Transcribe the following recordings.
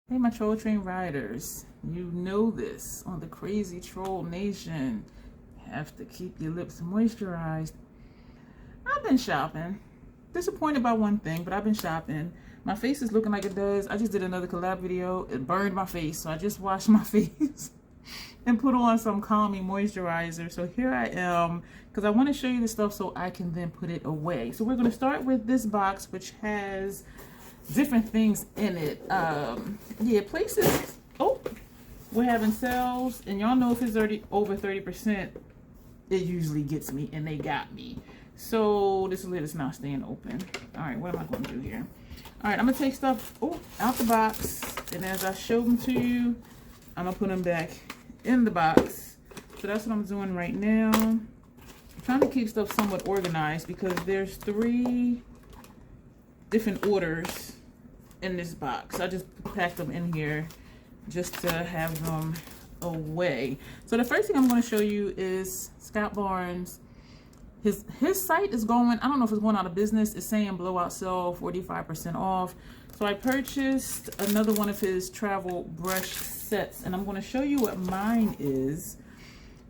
Hey, my Troll Train riders, you know this on the Crazy Troll Nation. Have to keep your lips moisturized. I've been shopping. Disappointed by one thing, but I've been shopping. My face is looking like it does. I just did another collab video. It burned my face, so I just washed my face and put on some calming moisturizer. So here I am, because I want to show you the stuff so I can then put it away. So we're going to start with this box, which has different things in it. Yeah, places. Oh, we're having sales, and y'all know if it's already over 30%, it usually gets me, and they got me. So this lid is not staying open. All right, what am I going to do here? All right, I'm gonna take stuff out the box, and as I show them to you, I'm gonna put them back in the box. So that's what I'm doing right now. I'm trying to keep stuff somewhat organized because there's 3 different orders in this box. I just packed them in here just to have them away. So the first thing I'm going to show you is Scott Barnes. His site is going, I don't know if it's going out of business. It's saying blowout sale, 45% off. So I purchased another one of his travel brush sets, and I'm going to show you what mine is.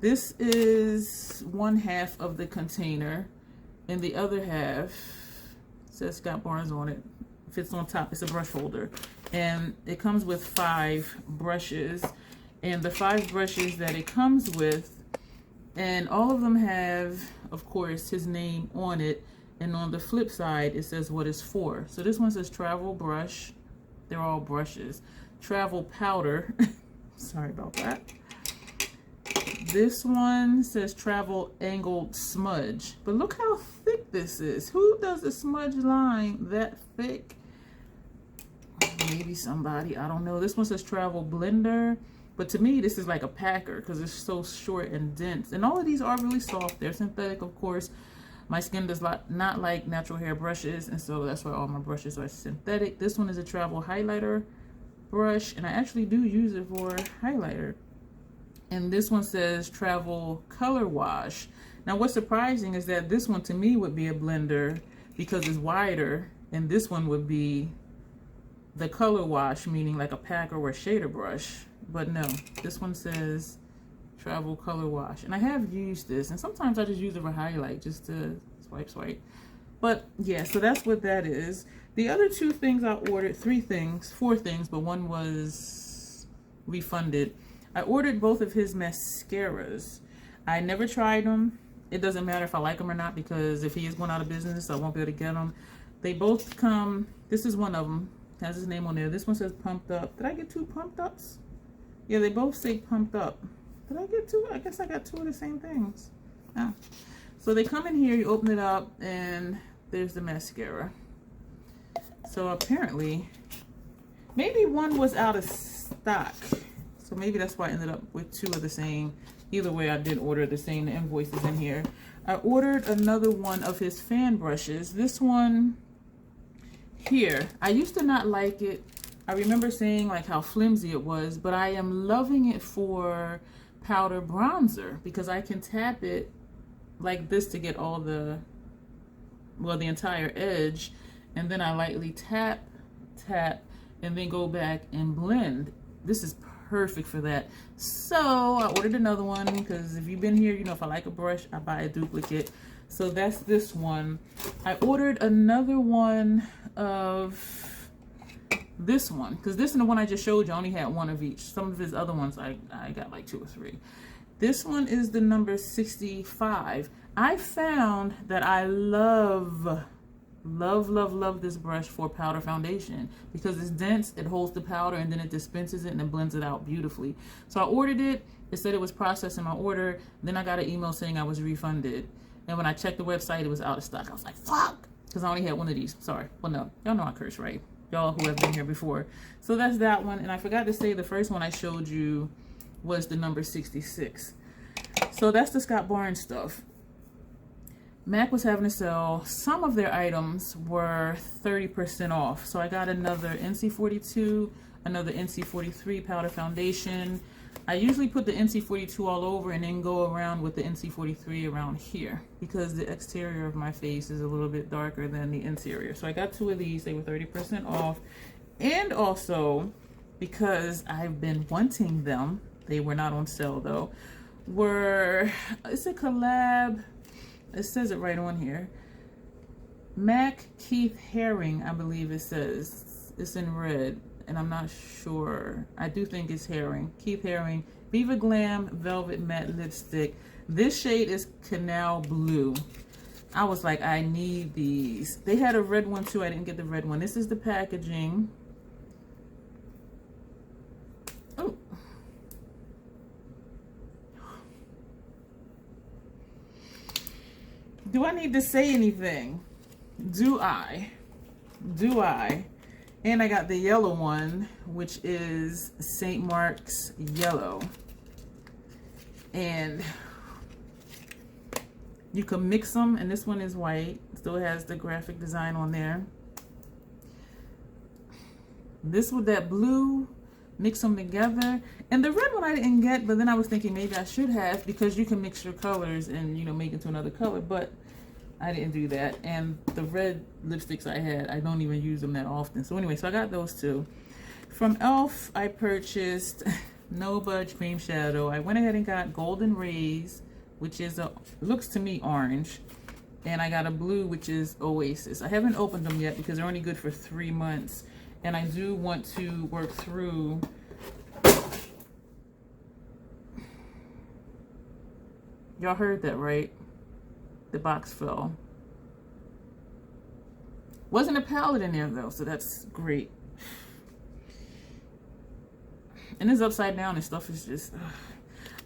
This is 1/2 of the container, and the other half says Scott Barnes on it. Fits on top. It's a brush holder, and it comes with 5 brushes, and the 5 brushes that it comes with, and all of them have, of course, his name on it, and on the flip side it says what it's for. So this one says travel brush. They're all brushes. Travel powder. Sorry about that. This one says travel angled smudge, but look how thick this is. Who does a smudge line that thick? Maybe somebody, I don't know. This one says travel blender, but to me this is like a packer because it's so short and dense, and all of these are really soft. They're synthetic, of course. My skin does not like natural hair brushes, and so that's why all my brushes are synthetic. This one is a travel highlighter brush, and I actually do use it for highlighter. And this one says travel color wash. Now what's surprising is that this one to me would be a blender because it's wider, and this one would be the color wash, meaning like a packer or a shader brush. But no, this one says travel color wash, and I have used this, and sometimes I just use it for highlight just to swipe. But yeah, so that's what that is. The other 2 things I ordered, 4 things, but one was refunded. I ordered both of his mascaras. I never tried them. It doesn't matter if I like them or not, because if he is going out of business, I won't be able to get them. They both come, this is one of them, has his name on there. This one says pumped up. Did I get 2 pumped ups? Yeah, they both say pumped up. Did I get 2? I guess I got 2 of the same things. Oh. So they come in here, you open it up, and there's the mascara. So apparently, maybe one was out of stock. So maybe that's why I ended up with 2 of the same. Either way, I did order the same. The invoice is in here. I ordered another one of his fan brushes. This one here, I used to not like it. I remember saying like how flimsy it was, but I am loving it for powder bronzer because I can tap it like this to get all the, well, the entire edge, and then I lightly tap, and then go back and blend. This is perfect for that. So I ordered another one because if you've been here, you know if I like a brush, I buy a duplicate. So that's this one. I ordered another one of this one because this and the one I just showed you, I only had 1 of each. Some of his other ones I got like 2 or 3. This one is the number 65. I found that I love this brush for powder foundation because it's dense, it holds the powder, and then it dispenses it and then blends it out beautifully. So I ordered it. It said it was processing my order. Then I got an email saying I was refunded, and when I checked the website, it was out of stock. I was like, fuck, because I only had 1 of these. Sorry. Well, no, y'all know I curse, right? Y'all who have been here before. So that's that one. And I forgot to say the first one I showed you was the number 66. So that's the Scott Barnes stuff. MAC was having a sale. Some of their items were 30% off. So I got another NC42, another NC43 powder foundation. I usually put the NC42 all over and then go around with the NC43 around here because the exterior of my face is a little bit darker than the interior. So I got 2 of these. They were 30% off. And also, because I've been wanting them. They were not on sale though. It's a collab. It says it right on here. Mac Keith Haring, I believe it says. It's in red, and I'm not sure. I do think it's Haring. Keith Haring, Viva Glam Velvet Matte Lipstick. This shade is Canal Blue. I was like, I need these. They had a red one too. I didn't get the red one. This is the packaging. Oh. Do I need to say anything? Do I? Do I? And I got the yellow one, which is St. Mark's Yellow. And you can mix them, and this one is white. Still has the graphic design on there. This with that blue, mix them together. And the red one I didn't get, but then I was thinking maybe I should have, because you can mix your colors and, you know, make it to another color, but I didn't do that. And the red lipsticks I had, I don't even use them that often. So anyway, so I got those two. From e.l.f. I purchased No Budge Cream Shadow. I went ahead and got Golden Rays, which is looks to me orange, and I got a blue, which is Oasis. I haven't opened them yet because they're only good for 3 months, and I do want to work through y'all heard that, right? The box fell. Wasn't a palette in there though, so that's great. And it's upside down and stuff is just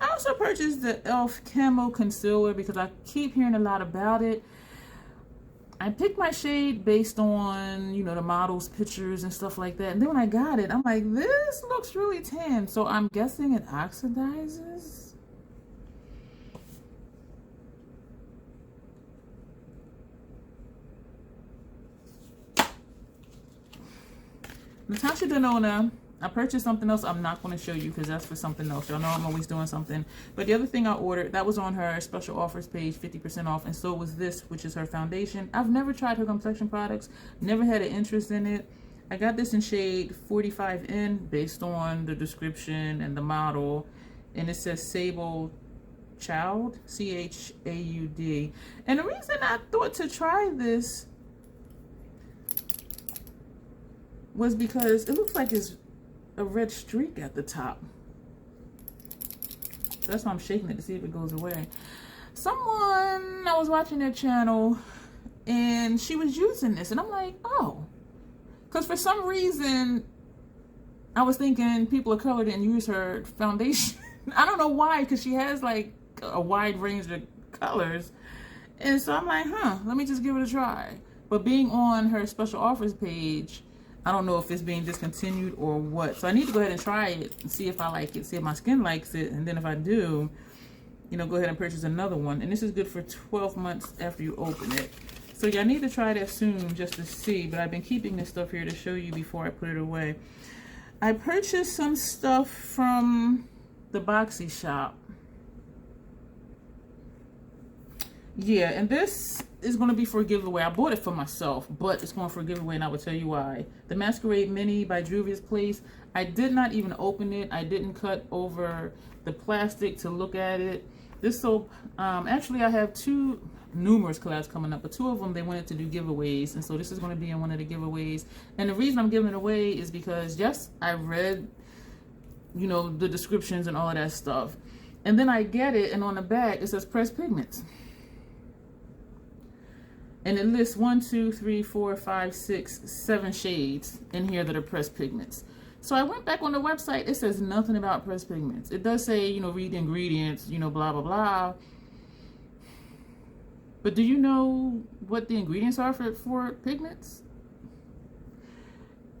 I also purchased the e.l.f. Camo Concealer because I keep hearing a lot about it. I picked my shade based on, you know, the model's pictures and stuff like that. And then when I got it, I'm like, this looks really tan. So I'm guessing it oxidizes. Natasha Denona. I purchased something else I'm not going to show you because that's for something else. Y'all know I'm always doing something. But the other thing I ordered, that was on her special offers page, 50% off. And so was this, which is her foundation. I've never tried her complexion products. Never had an interest in it. I got this in shade 45N based on the description and the model. And it says Sable Child, C-H-A-U-D. And the reason I thought to try this was because it looks like it's a red streak at the top. So that's why I'm shaking it to see if it goes away. Someone, I was watching their channel and she was using this and I'm like, oh, because for some reason I was thinking people of color didn't use her foundation. I don't know why, because she has like a wide range of colors. And so I'm like, let me just give it a try. But being on her special offers page, I don't know if it's being discontinued or what. So I need to go ahead and try it and see if I like it, see if my skin likes it. And then if I do, you know, go ahead and purchase another one. And this is good for 12 months after you open it. So y'all need to try that soon just to see. But I've been keeping this stuff here to show you before I put it away. I purchased some stuff from the Boxy shop. Yeah, and this is going to be for a giveaway. I bought it for myself, but it's going for a giveaway, and I will tell you why. The Masquerade Mini by Juvia's Place. I did not even open it. I didn't cut over the plastic to look at it. This soap, actually I have numerous collabs coming up, but 2 of them they wanted to do giveaways, and so this is going to be in one of the giveaways. And the reason I'm giving it away is because, yes, I read, you know, the descriptions and all of that stuff. And then I get it, and on the back it says pressed pigments. And it lists 1, 2, 3, 4, 5, 6, 7 shades in here that are pressed pigments. So I went back on the website. It says nothing about pressed pigments. It does say, you know, read the ingredients, you know, blah, blah, blah. But do you know what the ingredients are for pigments?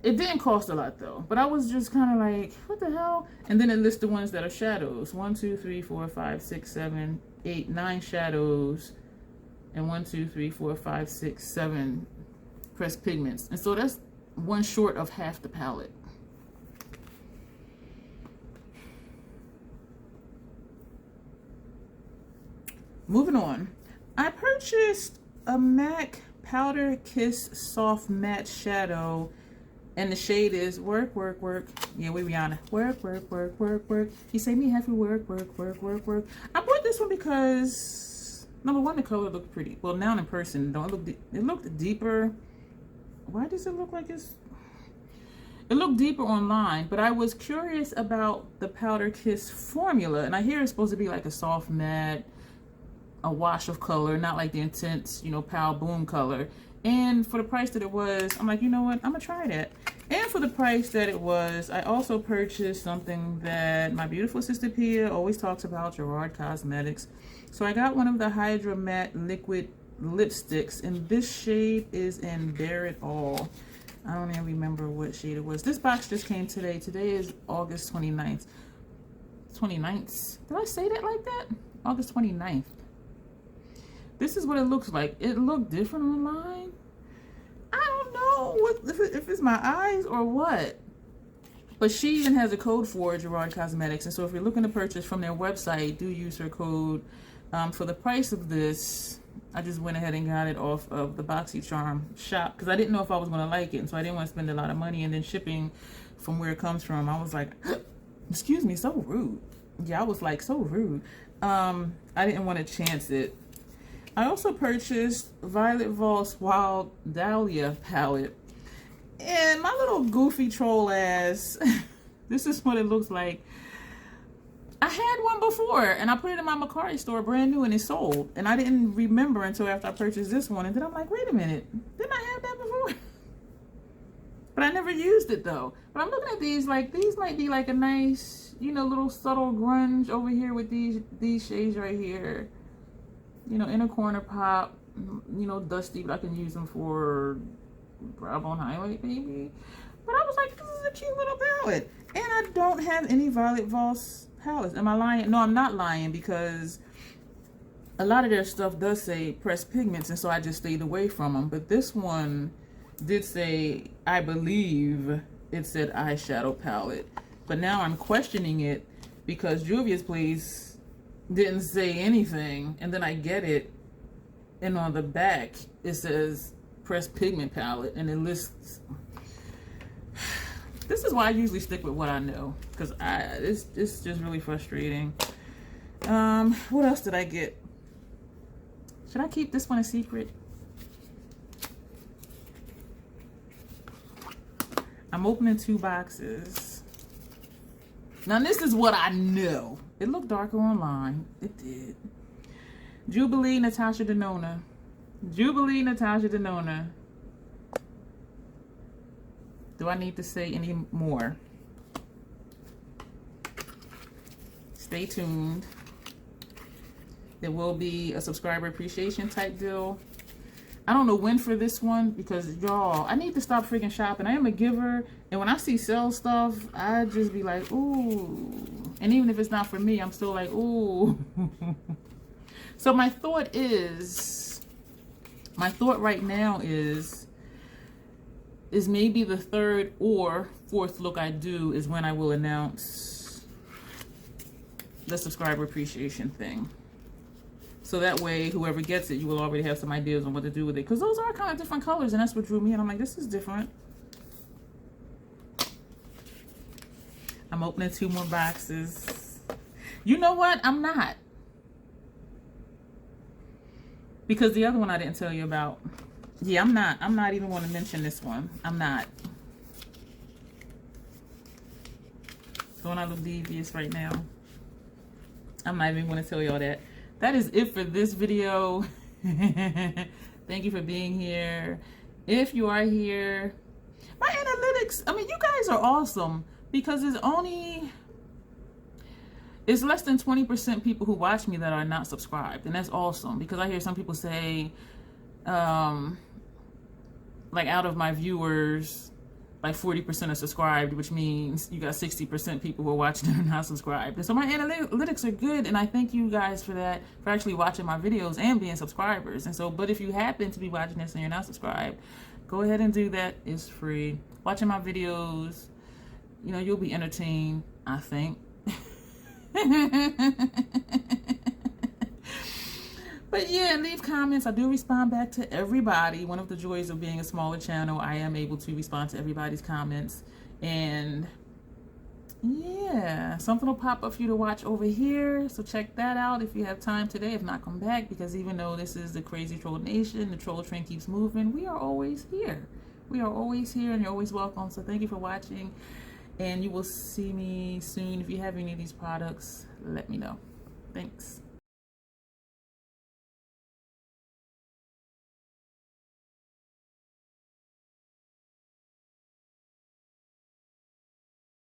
It didn't cost a lot though. But I was just kind of like, what the hell? And then it lists the ones that are shadows. 1, 2, 3, 4, 5, 6, 7, 8, 9 shadows. And 1, 2, 3, 4, 5, 6, 7 pressed pigments. And so that's one short of half the palette. Moving on. I purchased a MAC Powder Kiss Soft Matte Shadow. And the shade is work, work, work. Yeah, we Rihanna. Work, work, work, work, work. You say me happy, work, work, work, work, work. I bought this one because, number one, the color looked pretty. Well, now in person, don't look. It looked deeper. Why does it look like it's... It looked deeper online, but I was curious about the Powder Kiss formula. And I hear it's supposed to be like a soft matte, a wash of color, not like the intense, you know, Pow Boom color. And for the price that it was, I'm like, you know what? I'm gonna try that. And for the price that it was, I also purchased something that my beautiful sister Pia always talks about, Gerard Cosmetics. So I got one of the Hydra Matte Liquid lipsticks, and this shade is in Bare It All. I don't even remember what shade it was. This box just came today. Today is August 29th. 29th. Did I say that like that? August 29th. This is what it looks like. It looked different online. I don't know if it's my eyes or what. But she even has a code for Gerard Cosmetics. And so if you're looking to purchase from their website, do use her code. For the price of this, I just went ahead and got it off of the BoxyCharm shop because I didn't know if I was going to like it. And so I didn't want to spend a lot of money. And then shipping from where it comes from, I was like, excuse me, so rude. Yeah, I was like, so rude. I didn't want to chance it. I also purchased Violet Voss Wild Dahlia palette. And my little goofy troll ass, this is what it looks like. I had one before, and I put it in my Macari store, brand new, and it sold. And I didn't remember until after I purchased this one. And then I'm like, wait a minute, didn't I have that before? But I never used it, though. But I'm looking at these, like, these might be like a nice, you know, little subtle grunge over here with these shades right here. You know, inner corner pop, you know, dusty, but I can use them for brow bone highlight, maybe. But I was like, this is a cute little palette. And I don't have any Violet Voss palettes. Am I lying? No, I'm not lying, because a lot of their stuff does say pressed pigments, and so I just stayed away from them. But this one did say, I believe it said eyeshadow palette. But now I'm questioning it because Juvia's Place didn't say anything, and then I get it, and on the back it says pressed pigment palette, and it lists. This is why I usually stick with what I know, because it's just really frustrating. What else did I get? Should I keep this one a secret? I'm opening 2 boxes. Now this is what I know. It looked darker online. It did. Jubilee Natasha Denona. Jubilee Natasha Denona. Do I need to say any more? Stay tuned. There will be a subscriber appreciation type deal. I don't know when for this one, because y'all, I need to stop freaking shopping. I am a giver, and when I see sale stuff, I just be like, ooh. And even if it's not for me, I'm still like, ooh. So my thought right now is maybe the 3rd or 4th look I do is when I will announce the subscriber appreciation thing. So that way, whoever gets it, you will already have some ideas on what to do with it. Because those are kind of different colors, and that's what drew me in. I'm like, this is different. I'm opening 2 more boxes. You know what? I'm not. Because the other one I didn't tell you about. Yeah, I'm not. I'm not even going to mention this one. I'm not. Don't I look devious right now? I'm not even going to tell y'all that. That is it for this video. Thank you for being here. If you are here, my analytics, I mean, you guys are awesome, because it's less than 20% people who watch me that are not subscribed. And that's awesome, because I hear some people say, like, out of my viewers, like 40% are subscribed, which means you got 60% people who are watching and are not subscribed. And so my analytics are good, and I thank you guys for that, for actually watching my videos and being subscribers. And so, but if you happen to be watching this and you're not subscribed, go ahead and do that. It's free. Watching my videos, you know, you'll be entertained, I think. But yeah, leave comments. I do respond back to everybody. One of the joys of being a smaller channel, I am able to respond to everybody's comments. And yeah, something will pop up for you to watch over here. So check that out if you have time today. If not, come back, because even though this is the crazy troll nation, the troll train keeps moving, we are always here. We are always here, and you're always welcome. So thank you for watching, and you will see me soon. If you have any of these products, let me know. Thanks.